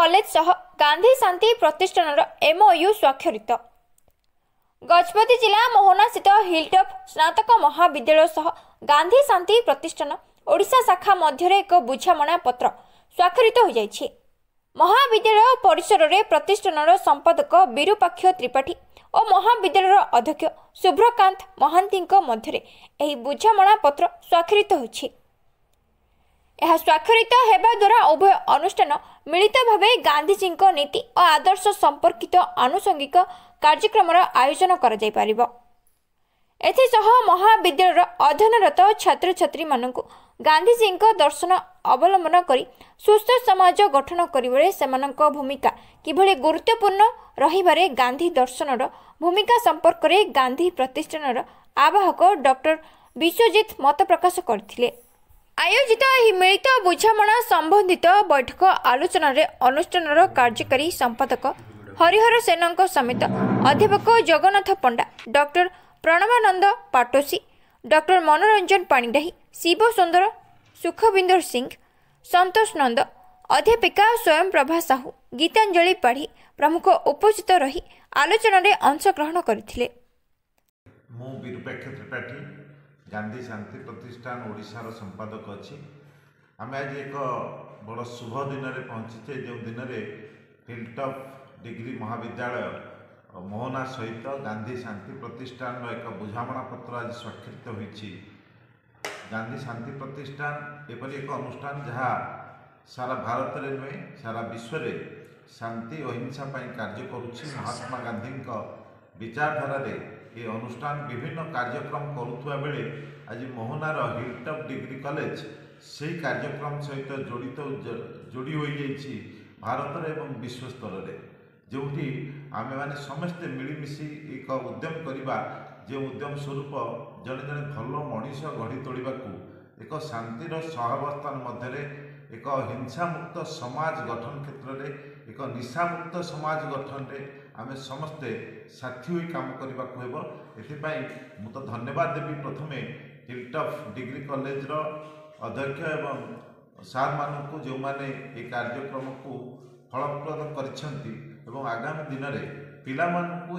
College सह गांधी शांति प्रतिष्ठान MOU स्वाक्षरित। Gajapati जिला मोहना स्थित हिलटॉप स्नातक महाविद्यालय सह गांधी शांति प्रतिष्ठान ओडिशा शाखा मध्य एक बुझामणा पत्र स्वाक्षरित हो जाइछि। महाविद्यालय परिसर में प्रतिष्ठान संपादक विरूपाक्ष त्रिपाठी और महाविद्यालय अध्यक्ष शुभ्रकांत महांती मध्य एही बुझामणा पत्र स्वाक्षरित होछि। यह स्वाक्षरित हेबा द्वारा उभय अनुष्ठान मिलित भावे गांधीजी नीति और आदर्श संपर्कित आनुषंगिक कार्यक्रम आयोजन कर एथिसह महाविद्यालय अध्ययनरत छात्र छात्री मानक गांधीजी दर्शन अवलंबन कर सुस्थ समाज गठन करिबारे सेमानक भूमिका किभली गुरुत्वपूर्ण रहिबारे गांधी दर्शनर भूमिका संपर्क में गांधी प्रतिष्ठान आवाहक डॉक्टर विश्वजित मत प्रकाश करथिले। आयोजित यह मिलित बुझामणा संबंधित बैठक आलोचना अनुष्ठान कार्यकारी संपादक हरिहर सेन समेत अध्यापक जगन्नाथ पंडा, डॉक्टर प्रणवानंद पाटोसी, डॉक्टर मनोरंजन पाणिग्राही, शिव सुंदर, सुखविंदर सिंह, संतोष नंद, अध्यापिका स्वयं प्रभा साहू, गीतांजलि पाढ़ी प्रमुख उपस्थित रही आलोचना अंशग्रहण करथिले। गांधी शांति प्रतिष्ठान ओडिशार संपादक अच्छी आम आज एक बड़ शुभ दिन में पहुँचे जो दिन में हिलटॉप डिग्री महाविद्यालय मोहना सहित गांधी शांति प्रतिष्ठान एक बुझामणा पत्र आज स्वाक्षरित होती। गांधी शांति प्रतिष्ठान एपरी एक अनुष्ठान जहाँ सारा भारत में नुहे सारा विश्व में शांति अहिंसा कार्य करुच्ची। महात्मा गांधी विचारधारा ये अनुष्ठान विभिन्न कार्यक्रम करुवा बेले आज मोहनार हिलटॉप डिग्री कॉलेज से कार्यक्रम सहित जोड़ी हो जाइए भारत एवं विश्व स्तर में, जो आमे माने समस्ते मिलमिशि एक उद्यम करवा जो उद्यम स्वरूप जड़े जड़े भल मनीष गढ़ी तोड़ा एक शांतिर सहावस्थान मध्य एक हिंसा मुक्त समाज गठन क्षेत्र में एक निशा मुक्त समाज गठन में आमे समस्ते साथी हुई काम करने को एथिपाई मु तो धन्यवाद देवी प्रथमे हिलटॉप डिग्री कॉलेज अध्यक्ष एवं सार मानू जो मैंने ये कार्यक्रम को फलप्रद कर आगामी दिन में पिला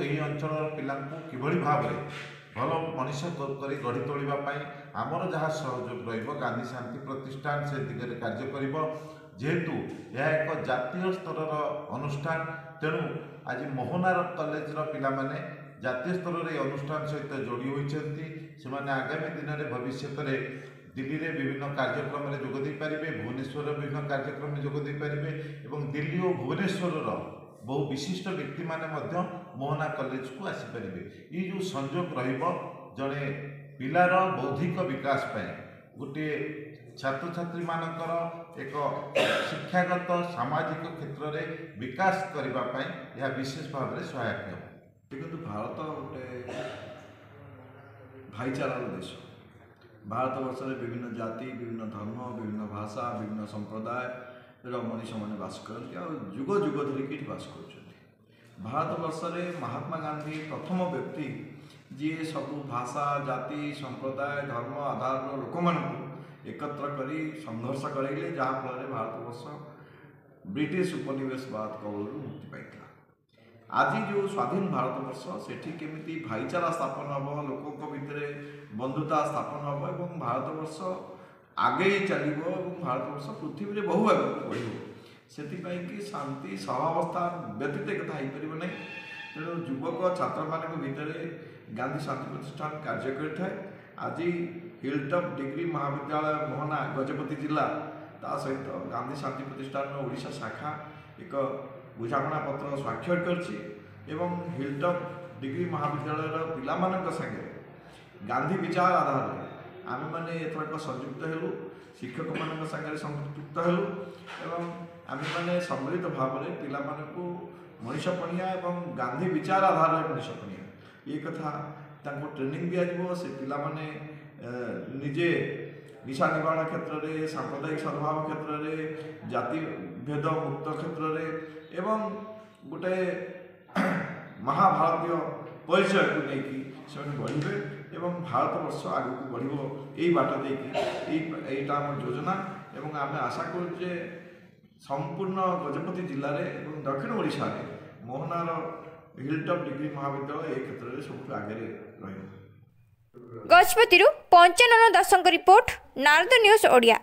यही अंचल पिला किभली भाव में भल मनीष कर गढ़ी तोड़ापी आमर जहाँ सहयोग गांधी शांति प्रतिष्ठान से दिगरे कार्य कर जेहेतु यह एक जातीय स्तर अनुष्ठान तेणु आज मोहनार कॉलेज पिला माने जातीय स्तर में अनुष्ठान सहित जोड़ी होती से आगामी दिन में भविष्य में दिल्ली में विभिन्न कार्यक्रम में जोगदे पारे, भुवनेश्वर विभिन्न कार्यक्रम में जोगदे पारे और दिल्ली और भुवनेश्वर बहु विशिष्ट व्यक्ति माने मोहना कॉलेज को आसीपारे। ये जो संयोग रणे पिलार बौद्धिक विकास गोटे छात्र छात्री मानकर एक शिक्षागत सामाजिक क्षेत्र में विकास करने यह विशेष भाव में सहायक है। देखो भारत गोटे भाईचारार देश। भारत वर्ष में विभिन्न जाति, विभिन्न धर्म, विभिन्न भाषा, विभिन्न संप्रदाय मनीष मैंने बास करते जुग जुग धरिकी बास कर। भारत वर्ष में महात्मा गांधी प्रथम व्यक्ति जी सब भाषा, जाति, संप्रदाय, धर्म आधार लोक मानू एकत्र करी संघर्ष कराइले जहाँफल भारत वर्ष ब्रिटिश उपनिवेशवाद कबल मुक्ति पाई। आज जो स्वाधीन भारत वर्ष सेठी केमिति भाईचारा स्थापन हम, लोकों भितर बंधुता स्थापन हम और भारत वर्ष आगे चलो और भारत वर्ष पृथ्वी में बहु आगे बढ़ से कि शांति सहावस्था व्यतीत एक हो ना। तेणु युवक छात्र मान भितर गांधी शांति प्रतिष्ठान कार्य करें। आज हिलटॉप डिग्री महाविद्यालय मोहना गजपति जिला ता सहित गांधी शांति प्रतिष्ठान ओडिशा शाखा एक बुझामणा पत्र स्वाक्षर कर हिलटॉप डिग्री महाविद्यालय पिला संगे गांधी विचार आधार आम मैंने एथरक संयुक्त हेलु, शिक्षक मान संगे संयुक्त हेलु एवं आम मैंने सम्मिलित भाव में पिला मनीषपणिया और गांधी विचार आधार मनीषपणिया ये कथा ट्रेनिंग दिज्व से पिला माने निजे निशा निवारण क्षेत्र में, सांप्रदायिक सद्भाव क्षेत्र में, जाति भेद मुक्त क्षेत्र में एवं गोटे महाभारतीय परिचय को लेकिन से बढ़े एवं भारत वर्ष आग को बढ़ यही बाट देटा आम योजना एवं आम आशा करुचे संपूर्ण गजपति जिले में दक्षिण ओडिशा रे मोहनार हिलटॉप डिग्री महाविद्यालय ए क्षेत्र में सबुठ आगे रही। गजपति पंचानन दास रिपोर्ट नारद न्यूज ओडिया।